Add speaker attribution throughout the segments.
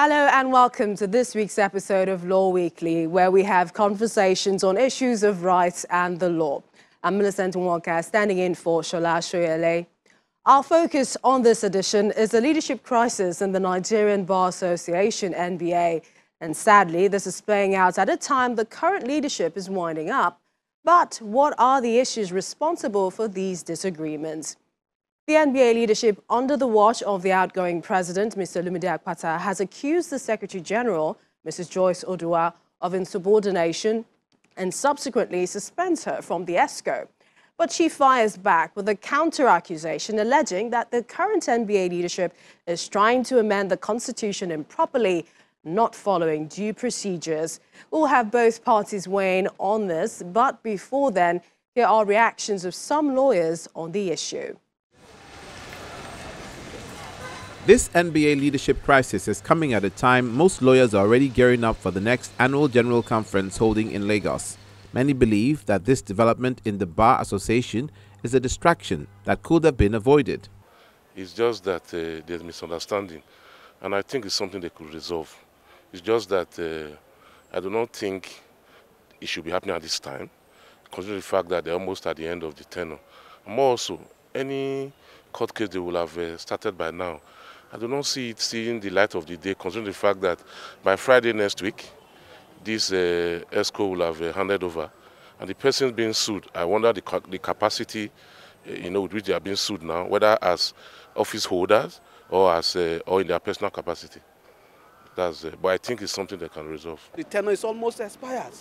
Speaker 1: Hello and welcome to this week's episode of Law Weekly, where we have conversations on issues of rights and the law. I'm Millicent Nwonka, standing in for Shola Shoyele. Our focus on this edition is the leadership crisis in the Nigerian Bar Association, NBA. And sadly, this is playing out at a time the current leadership is winding up. But what are the issues responsible for these disagreements? The NBA leadership, under the watch of the outgoing president, Mr. Lumide Akpata, has accused the Secretary General, Mrs. Joyce Odua, of insubordination and subsequently suspends her from the ESCO. But she fires back with a counter-accusation alleging that the current NBA leadership is trying to amend the Constitution improperly, not following due procedures. We'll have both parties weighing on this, but before then, here are reactions of some lawyers on the issue.
Speaker 2: This NBA leadership crisis is coming at a time most lawyers are already gearing up for the next annual general conference holding in Lagos. Many believe that this development in the Bar Association is a distraction that could have been avoided.
Speaker 3: It's just that there's misunderstanding, and I think it's something they could resolve. It's just that I do not think it should be happening at this time, considering the fact that they're almost at the end of the tenure. More also, any court case they will have started by now, I do not see it seeing the light of the day, considering the fact that by Friday next week, this ESCO will have handed over. And the persons being sued, I wonder the capacity with which they are being sued now, whether as office holders or as or in their personal capacity. But I think it's something they can resolve.
Speaker 4: The tenure is almost expired.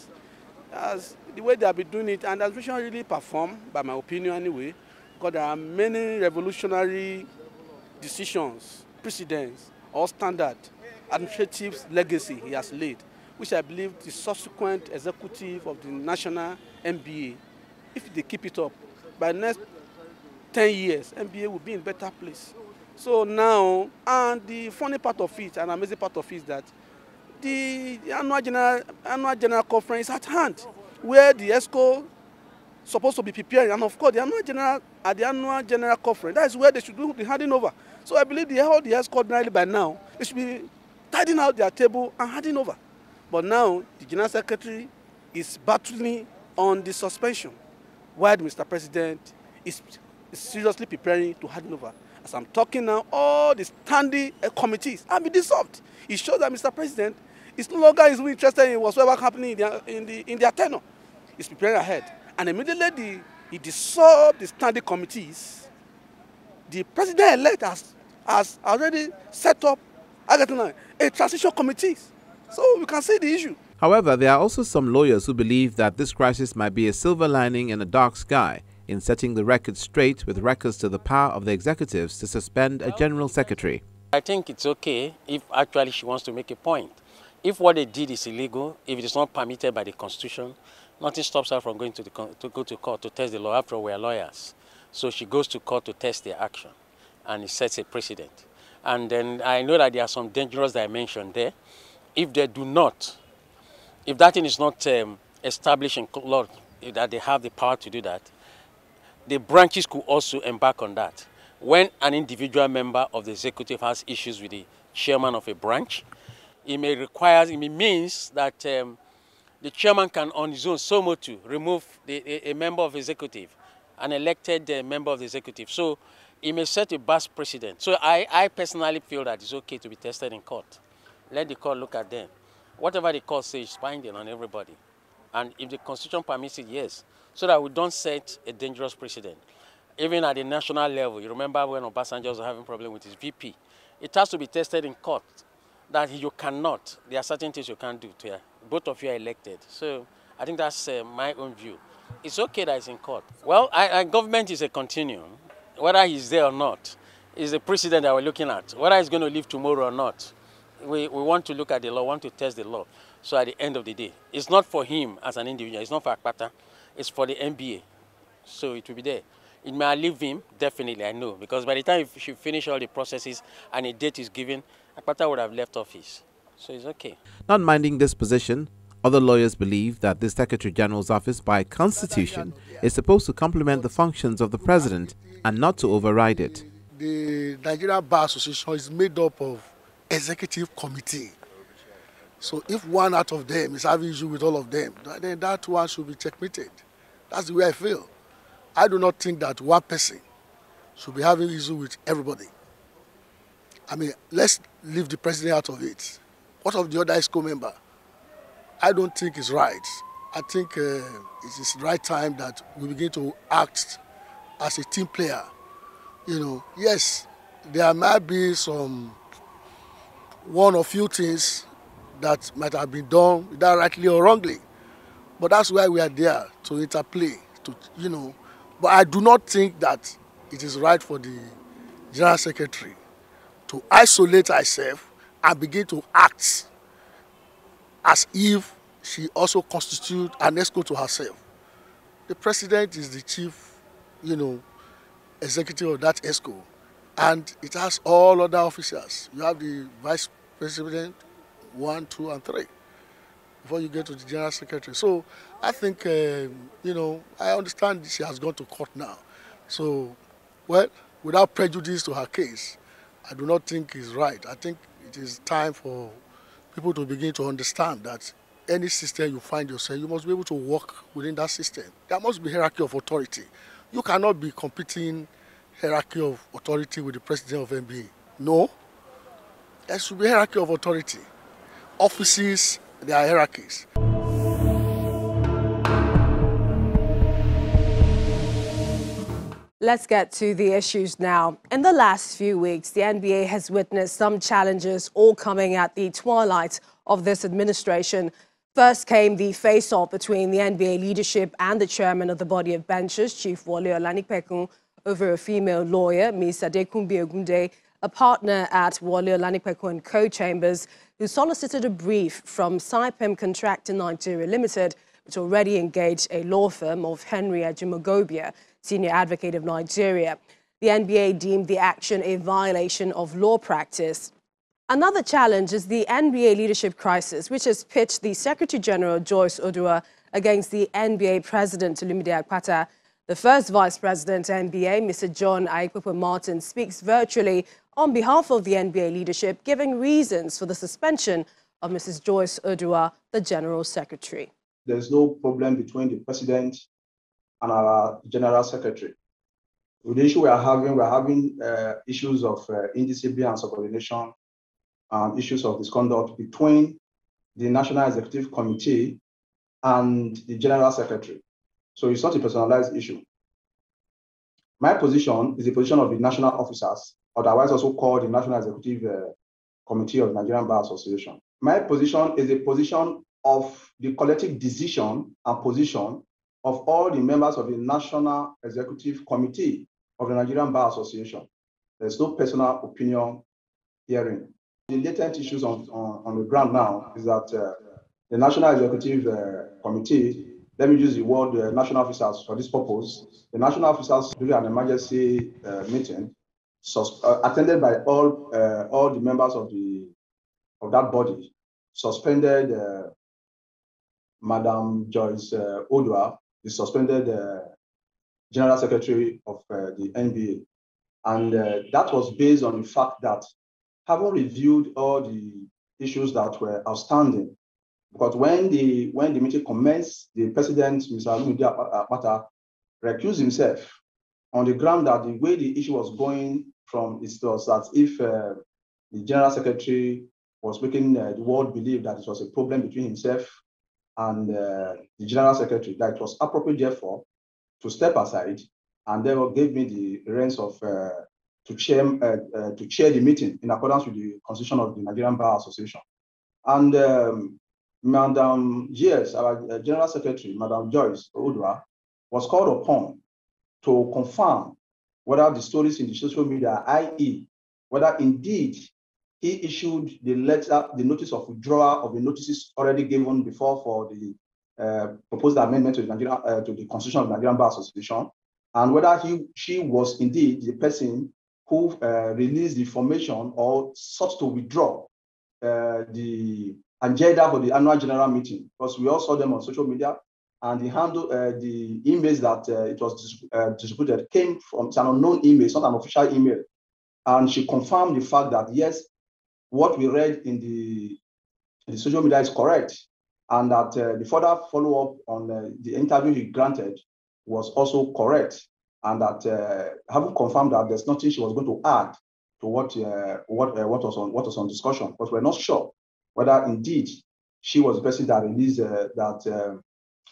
Speaker 4: As the way they have been doing it, and as we should really perform, by my opinion anyway, because there are many revolutionary decisions, precedents, or standard administrative legacy he has laid, which I believe the subsequent executive of the national NBA, if they keep it up, by the next 10 years, NBA will be in a better place. So now, and the funny part of it, and amazing part of it is that the annual general conference is at hand, where the ESCO supposed to be preparing, and of course the annual general conference, that is where they should do the handing over. So I believe the ESCO ordinarily by now, they should be tidying out their table and handing over. But now the General Secretary is battling on the suspension, while Mr. President is seriously preparing to hand over. As I'm talking now, all the standing committees have been dissolved. It shows that Mr. President is no longer interested in whatsoever happening in their tenure. He's preparing ahead. And immediately he dissolved the standing committees. The president-elect has already set up a transition committee. So we can see the issue.
Speaker 2: However, there are also some lawyers who believe that this crisis might be a silver lining in a dark sky in setting the record straight with regards to the power of the executives to suspend a general secretary.
Speaker 5: I think it's okay if actually she wants to make a point. If what they did is illegal, if it is not permitted by the Constitution, nothing stops her from going to go to court to test the law. After all, we are lawyers. So she goes to court to test their action, and it sets a precedent. And then I know that there are some dangerous dimensions there. If they do not, if that thing is not established in law, that they have the power to do that, the branches could also embark on that. When an individual member of the executive has issues with the chairman of a branch, it means that the chairman can on his own so much to remove a member of the executive, an elected member of the executive. So it may set a bad precedent. So I personally feel that it's okay to be tested in court. Let the court look at them. Whatever the court says is binding on everybody. And if the Constitution permits it, yes. So that we don't set a dangerous precedent. Even at the national level, you remember when Obasanjo was having a problem with his VP. It has to be tested in court that you cannot. There are certain things you can't do to her. Both of you are elected. So I think that's my own view. It's okay that it's in court. Well, government is a continuum. Whether he's there or not is a precedent that we're looking at. Whether he's going to leave tomorrow or not, we want to look at the law, want to test the law. So at the end of the day, it's not for him as an individual. It's not for Akpata. It's for the NBA. So it will be there. It may leave him, definitely, I know. Because by the time she finish all the processes and a date is given, Akpata would have left office. So it's okay.
Speaker 2: Not minding this position, other lawyers believe that the Secretary General's office by Constitution is supposed to complement the functions of the President and not to override it.
Speaker 6: The Nigerian Bar Association is made up of executive committee. So if one out of them is having issue with all of them, then that one should be checkmated. That's the way I feel. I do not think that one person should be having issue with everybody. I mean, let's leave the president out of it. What of the other ESCO member? I don't think it's right. I think it is the right time that we begin to act as a team player. You know, yes, there might be one or few things that might have been done, either rightly or wrongly. But that's why we are there, to interplay, But I do not think that it is right for the General Secretary to isolate herself and begin to act as if she also constitutes an ESCO to herself. The president is the chief, executive of that ESCO, and it has all other officers. You have the vice president, 1, 2, and 3, before you get to the general secretary. So I think, I understand she has gone to court now. So, well, without prejudice to her case, I do not think it's right. I think it is time for people to begin to understand that any system you find yourself, you must be able to work within that system. There must be hierarchy of authority. You cannot be competing hierarchy of authority with the president of NBA. No. There should be hierarchy of authority. Offices, there are hierarchies.
Speaker 1: Let's get to the issues now. In the last few weeks, the NBA has witnessed some challenges, all coming at the twilight of this administration. First came the face-off between the NBA leadership and the chairman of the body of benchers, Chief Wole Olanipekun, over a female lawyer, Ms. Adekunbi Ogunde, a partner at Wole Olanipekun Co-Chambers, who solicited a brief from Saipem Contracting Nigeria Limited, which already engaged a law firm of Henry Ajimogobia, senior advocate of Nigeria. The NBA deemed the action a violation of law practice. Another challenge is the NBA leadership crisis, which has pitched the Secretary General Joyce Odua against the NBA President Olumide Akpata. The first Vice President NBA, Mr. John Aikpepe Martin, speaks virtually on behalf of the NBA leadership, giving reasons for the suspension of Mrs. Joyce Odua, the General Secretary.
Speaker 7: There's no problem between the President and our General Secretary. With the issue we're having issues of indiscipline and subordination, and issues of misconduct between the National Executive Committee and the General Secretary. So it's not a personalized issue. My position is the position of the national officers, otherwise also called the National Executive Committee of the Nigerian Bar Association. My position is the position of the collective decision and position of all the members of the National Executive Committee of the Nigerian Bar Association. There's no personal opinion herein. The latent issues on the ground now is that the National Executive Committee, let me use the word national officers for this purpose, the national officers during an emergency meeting, attended by all the members of that body, suspended Madam Joyce Odua, the suspended General Secretary of the NBA. And that was based on the fact that, having reviewed all the issues that were outstanding, because when the meeting commenced, the President, Mr. Olumide Akpata, recused himself on the ground that the way the issue was going from, it was as if the General Secretary was making the world believe that it was a problem between himself and the General Secretary, that it was appropriate, therefore, to step aside, and therefore gave me the reins of to chair the meeting in accordance with the constitution of the Nigerian Bar Association. And Madam Yes, our General Secretary, Madam Joyce Odua, was called upon to confirm whether the stories in the social media, i.e., whether indeed he issued the letter, the notice of withdrawal of the notices already given before for the proposed amendment to the constitution of the Nigerian Bar Association, and whether she was indeed the person who released the information or sought to withdraw the agenda for the annual general meeting, because we all saw them on social media, and the emails that it was distributed came from an unknown email, it's not an official email. And she confirmed the fact that yes, what we read in the social media is correct, and that the further follow-up on the interview he granted was also correct, and that having confirmed that there's nothing she was going to add to what was on discussion, but we're not sure whether indeed she was the person that released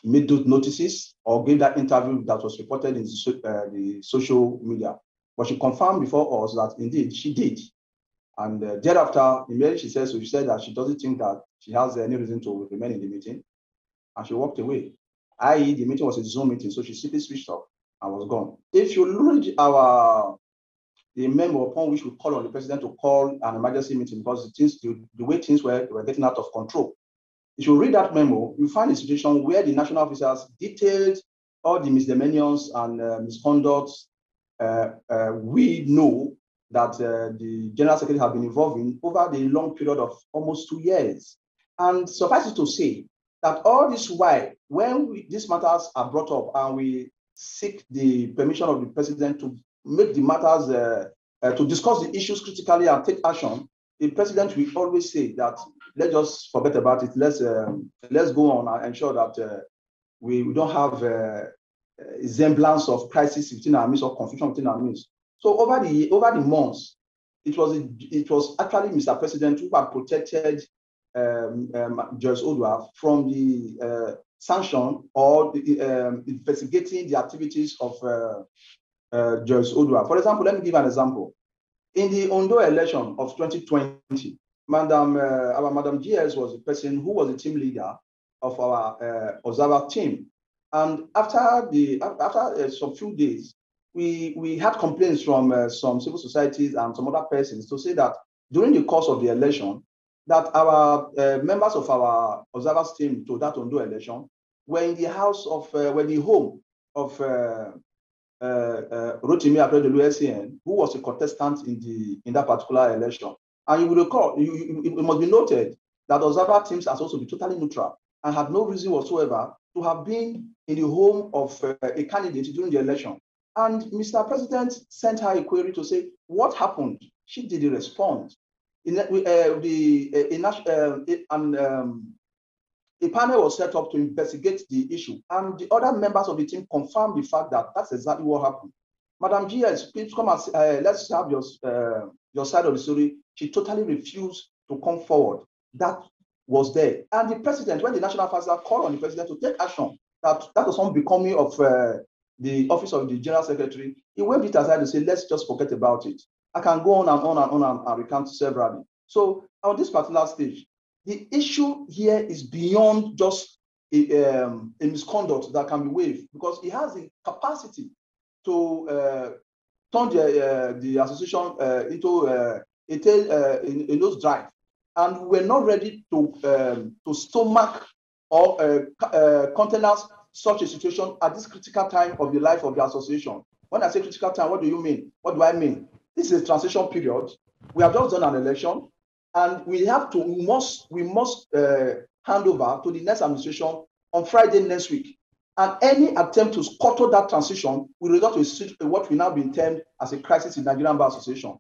Speaker 7: made those notices or gave that interview that was reported in the social media. But she confirmed before us that indeed she did. And thereafter, immediately she said that she doesn't think that she has any reason to remain in the meeting. And she walked away. I.e., the meeting was a Zoom meeting, so she simply switched off and was gone. If you read the memo upon which we call on the president to call an emergency meeting because the way things were getting out of control, if you read that memo, you find a situation where the national officers detailed all the misdemeanors and misconducts we know that the General Secretary has been involved in over the long period of almost 2 years. And suffice it to say that all this while, when these matters are brought up and we seek the permission of the president to make the matters, to discuss the issues critically and take action, the president will always say that let's just forget about it. Let's go on and ensure that we don't have a semblance of crisis within our midst or confusion within our midst. So over the months, it was actually Mr. President who had protected Judge Odua from the sanction or investigating the activities of Judge Odua. For example, let me give an example. In the Ondo election of 2020, Madam GS was the person who was the team leader of our observer team. And after some few days, we had complaints from some civil societies and some other persons to say that during the course of the election, that our members of our observers team to that Ondo election were in the home of Rotimi Akeredolu SCN, who was a contestant in that particular election. And you will recall, it must be noted that observer teams are supposed to be totally neutral and had no reason whatsoever to have been in the home of a candidate during the election. And Mr. President sent her a query to say, what happened? She didn't respond. A panel was set up to investigate the issue, and the other members of the team confirmed the fact that that's exactly what happened. Madam GS, please come and let's have your side of the story. She totally refused to come forward. That was there. And the president, when the national officer called on the president to take action, that was unbecoming of the office of the general secretary, he waved it aside to say, let's just forget about it. I can go on and on and on and recount severally. So on this particular stage, the issue here is beyond just a misconduct that can be waived, because he has the capacity to turn the association into a nose drive. And we're not ready to stomach or countenance such a situation at this critical time of the life of the association. When I say critical time, what do you mean? What do I mean? This is a transition period. We have just done an election, and we must hand over to the next administration on Friday next week. And any attempt to scuttle that transition will result in what will now be termed as a crisis in Nigerian Bar Association.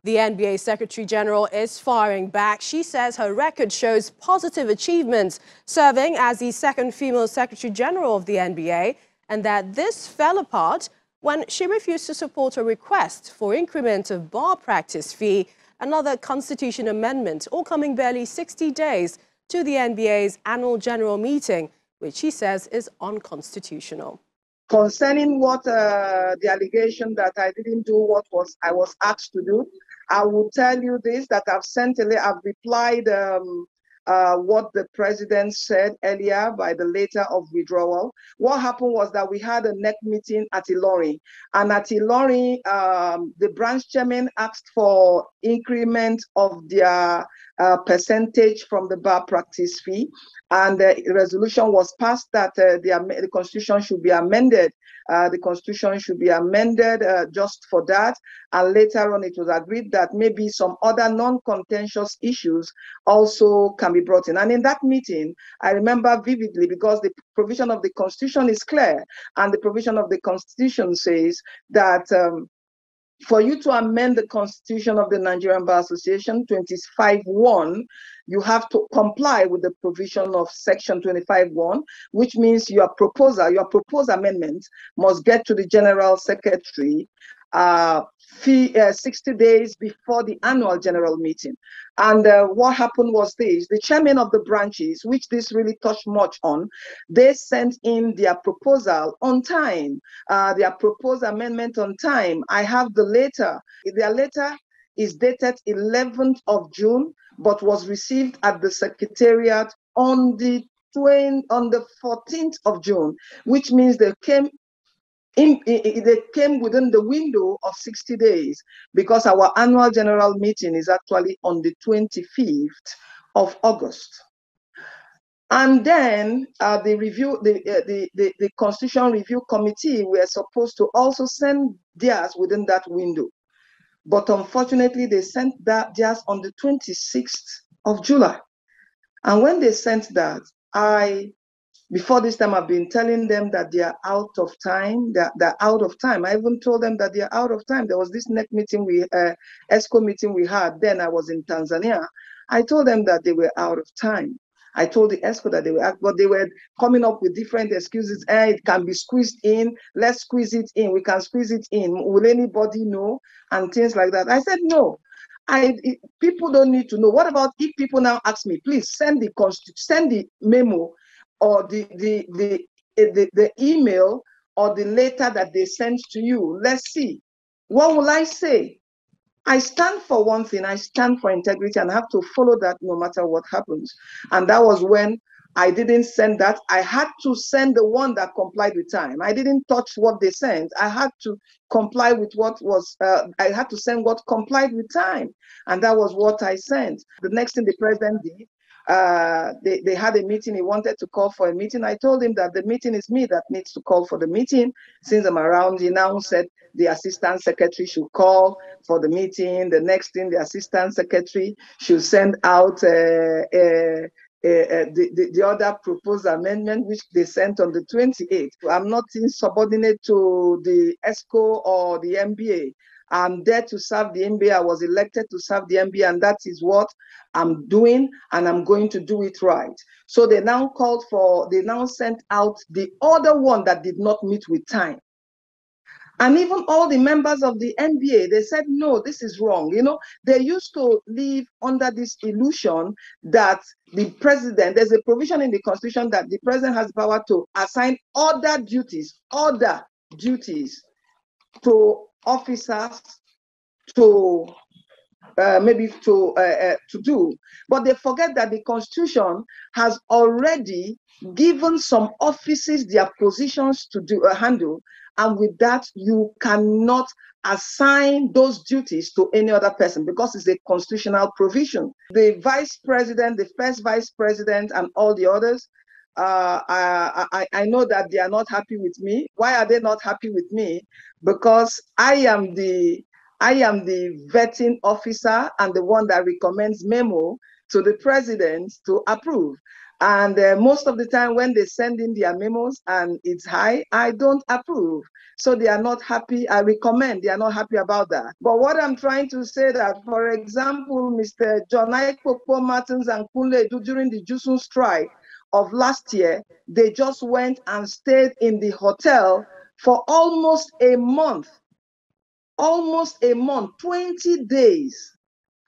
Speaker 1: The NBA Secretary General is firing back. She says her record shows positive achievements, serving as the second female Secretary General of the NBA, and that this fell apart when she refused to support a request for increment of bar practice fee, another constitution amendment, all coming barely 60 days to the NBA's annual general meeting, which she says is unconstitutional.
Speaker 8: Concerning what the allegation that I didn't do what I was asked to do, I will tell you this, that I've replied what the president said earlier by the letter of withdrawal. What happened was that we had a NEC meeting at Ilorin, and at Ilorin, the branch chairman asked for increment of their percentage from the bar practice fee. And the resolution was passed that the Constitution should be amended. The Constitution should be amended just for that. And later on, it was agreed that maybe some other non-contentious issues also can be brought in. And in that meeting, I remember vividly, because the provision of the Constitution is clear, and the provision of the Constitution says that for you to amend the Constitution of the Nigerian Bar Association 25(1), you have to comply with the provision of Section 25(1), which means your proposed amendment must get to the General Secretary 60 days before the annual general meeting. And what happened was this: the chairman of the branches, which this really touched much on, they sent in their proposal on time, their proposed amendment on time. I have the letter. Their letter is dated 11th of June, but was received at the Secretariat on the 14th of June, which means they came within the window of 60 days, because our annual general meeting is actually on the 25th of August. And then the Constitution Review Committee were supposed to also send theirs within that window. But unfortunately, they sent theirs on the 26th of July. And when they sent that, before this time, I've been telling them that they are out of time. They're out of time. I even told them that they are out of time. There was this next meeting ESCO meeting we had. Then I was in Tanzania. I told them that they were out of time. I told the ESCO that they were, but they were coming up with different excuses. It can be squeezed in. Let's squeeze it in. We can squeeze it in. Will anybody know? And things like that. I said no. People don't need to know. What about if people now ask me, please send the memo or the email or the letter that they sent to you? Let's see. What will I say? I stand for one thing. I stand for integrity, and I have to follow that no matter what happens. And that was when I didn't send that. I had to send the one that complied with time. I didn't touch what they sent. I had to comply with what was, I had to send what complied with time. And that was what I sent. The next thing the president did, they had a meeting. He wanted to call for a meeting. I told him that the meeting is me that needs to call for the meeting. Since I'm around, he now said the assistant secretary should call for the meeting. The next thing, the assistant secretary should send out the other proposed amendment, which they sent on the 28th. I'm not insubordinate to the ESCO or the MBA. I'm there to serve the MBA. I was elected to serve the MBA, and that is what I'm doing, and I'm going to do it right. So they now sent out the other one that did not meet with time. And even all the members of the NBA, they said, no, this is wrong. You know, they used to live under this illusion that the president, there's a provision in the Constitution that the president has the power to assign other duties to officers to do. But they forget that the Constitution has already given some offices their positions to handle. And with that, you cannot assign those duties to any other person because it's a constitutional provision. The vice president, the first vice president, and all the others, I know that they are not happy with me. Why are they not happy with me? Because I am the vetting officer and the one that recommends memo to the president to approve. And most of the time when they send in their memos and it's high, I don't approve. So they are not happy. I recommend. They are not happy about that. But what I'm trying to say that, for example, Mr. John Aikpokpo Martins and Kunle during the Jusun strike of last year, they just went and stayed in the hotel for almost a month, 20 days.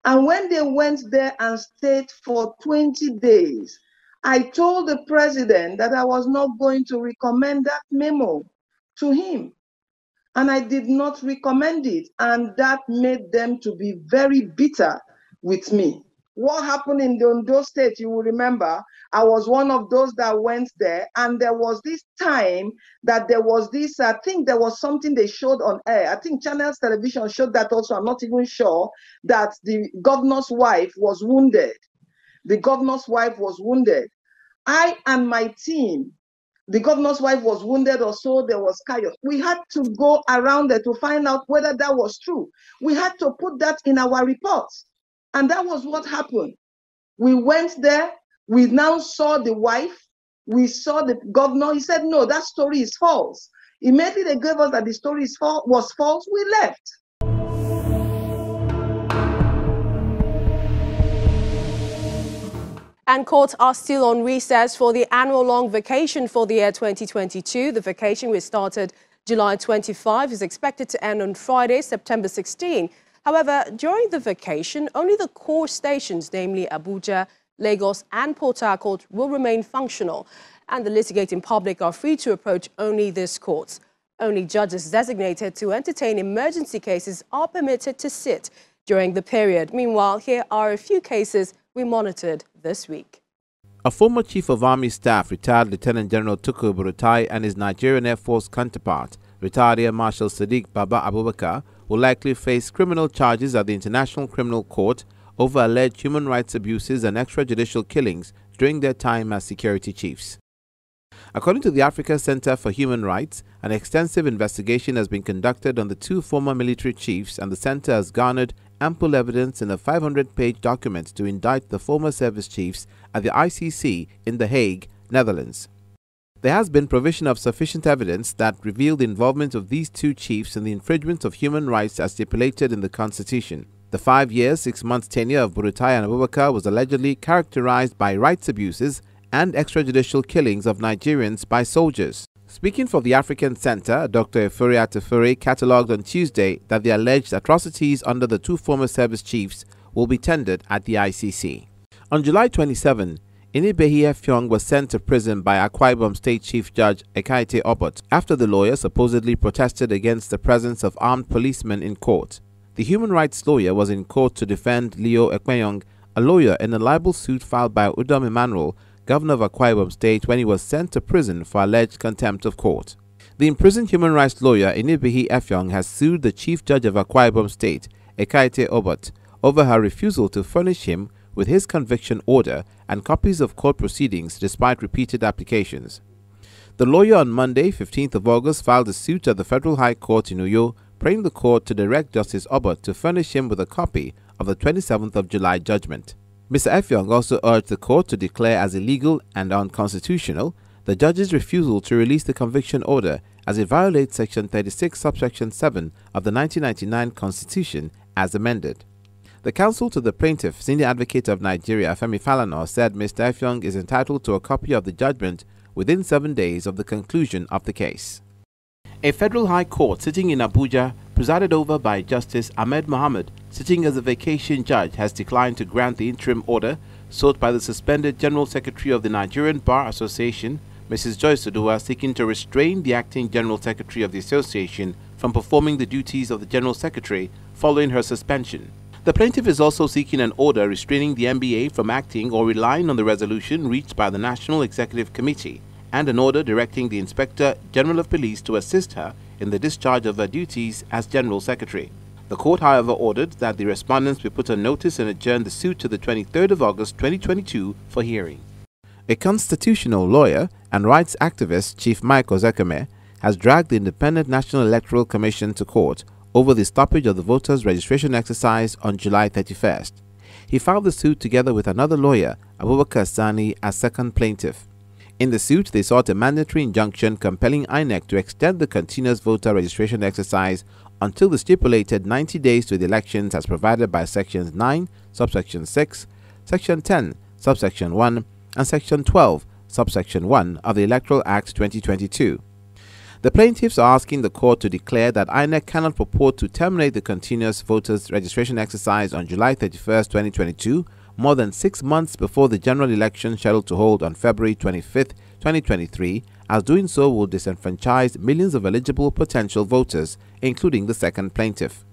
Speaker 8: And when they went there and stayed for 20 days, I told the president that I was not going to recommend that memo to him. And I did not recommend it. And that made them to be very bitter with me. What happened in the Ondo State, you will remember, I was one of those that went there, and there was this time that there was this, I think there was something they showed on air. I think Channels Television showed that also. I'm not even sure that the governor's wife was wounded. The governor's wife was wounded. I and my team, the governor's wife was wounded or so, there was chaos. We had to go around there to find out whether that was true. We had to put that in our reports. And that was what happened. We went there, we now saw the wife, we saw the governor. He said, no, that story is false. Immediately they gave us that the story was false, we left.
Speaker 1: And courts are still on recess for the annual long vacation for the year 2022. The vacation, which started July 25, is expected to end on Friday, September 16. However, during the vacation, only the core stations, namely Abuja, Lagos and Port Harcourt, will remain functional, and the litigating public are free to approach only these courts. Only judges designated to entertain emergency cases are permitted to sit during the period. Meanwhile, here are a few cases we monitored this week.
Speaker 2: A former Chief of Army Staff, retired Lieutenant General Tukur Buratai, and his Nigerian Air Force counterpart, retired Air Marshal Sadiq Baba Abubakar, will likely face criminal charges at the International Criminal Court over alleged human rights abuses and extrajudicial killings during their time as security chiefs. According to the Africa Center for Human Rights, an extensive investigation has been conducted on the two former military chiefs, and the center has garnered ample evidence in a 500-page document to indict the former service chiefs at the ICC in The Hague, Netherlands. There has been provision of sufficient evidence that revealed the involvement of these two chiefs in the infringement of human rights as stipulated in the Constitution. The 5 years, 6 months tenure of Buratai and Abubakar was allegedly characterized by rights abuses and extrajudicial killings of Nigerians by soldiers. Speaking for the African Center, Dr. Efuria Tefuri catalogued on Tuesday that the alleged atrocities under the two former service chiefs will be tendered at the ICC. On July 27, Inibehi Effiong was sent to prison by Akwa Ibom State Chief Judge Ekaete Obot after the lawyer supposedly protested against the presence of armed policemen in court. The human rights lawyer was in court to defend Leo Ekpenyong, a lawyer in a libel suit filed by Udom Emmanuel, governor of Akwa Ibom State, when he was sent to prison for alleged contempt of court. The imprisoned human rights lawyer Inibehi Effiong has sued the Chief Judge of Akwa Ibom State, Ekaete Obot, over her refusal to furnish him with his conviction order and copies of court proceedings despite repeated applications. The lawyer on Monday, 15th of August, filed a suit at the Federal High Court in Uyo, praying the court to direct Justice Obot to furnish him with a copy of the 27th of July judgment. Mr. Effiong also urged the court to declare as illegal and unconstitutional the judge's refusal to release the conviction order, as it violates Section 36, subsection 7 of the 1999 Constitution as amended. The counsel to the plaintiff, Senior Advocate of Nigeria, Femi Falana, said Mr. Effiong is entitled to a copy of the judgment within 7 days of the conclusion of the case. A federal high court sitting in Abuja, presided over by Justice Ahmed Mohammed, sitting as a vacation judge, has declined to grant the interim order sought by the suspended General Secretary of the Nigerian Bar Association, Mrs. Joyce Oduwa, seeking to restrain the acting General Secretary of the association from performing the duties of the General Secretary following her suspension. The plaintiff is also seeking an order restraining the NBA from acting or relying on the resolution reached by the National Executive Committee, and an order directing the Inspector General of Police to assist her in the discharge of her duties as General Secretary. The court, however, ordered that the respondents be put on notice and adjourn the suit to the 23rd of August 2022 for hearing. A constitutional lawyer and rights activist, Chief Mike Ozekeme, has dragged the Independent National Electoral Commission to court over the stoppage of the voters' registration exercise on July 31st. He filed the suit together with another lawyer, Abubakar Sani, as second plaintiff. In the suit, they sought a mandatory injunction compelling INEC to extend the continuous voter registration exercise until the stipulated 90 days to the elections as provided by Sections 9, Subsection 6, Section 10, Subsection 1, and Section 12, Subsection 1 of the Electoral Act 2022. The plaintiffs are asking the court to declare that INEC cannot purport to terminate the continuous voters registration exercise on July 31st, 2022, more than 6 months before the general election scheduled to hold on February 25th, 2023, as doing so will disenfranchise millions of eligible potential voters, including the second plaintiff.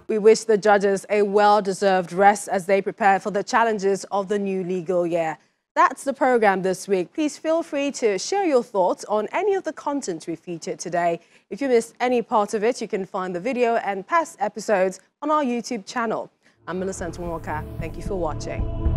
Speaker 1: We wish the judges a well-deserved rest as they prepare for the challenges of the new legal year. That's the program this week. Please feel free to share your thoughts on any of the content we featured today. If you missed any part of it, you can find the video and past episodes on our YouTube channel. I'm Millicent Walker. Thank you for watching.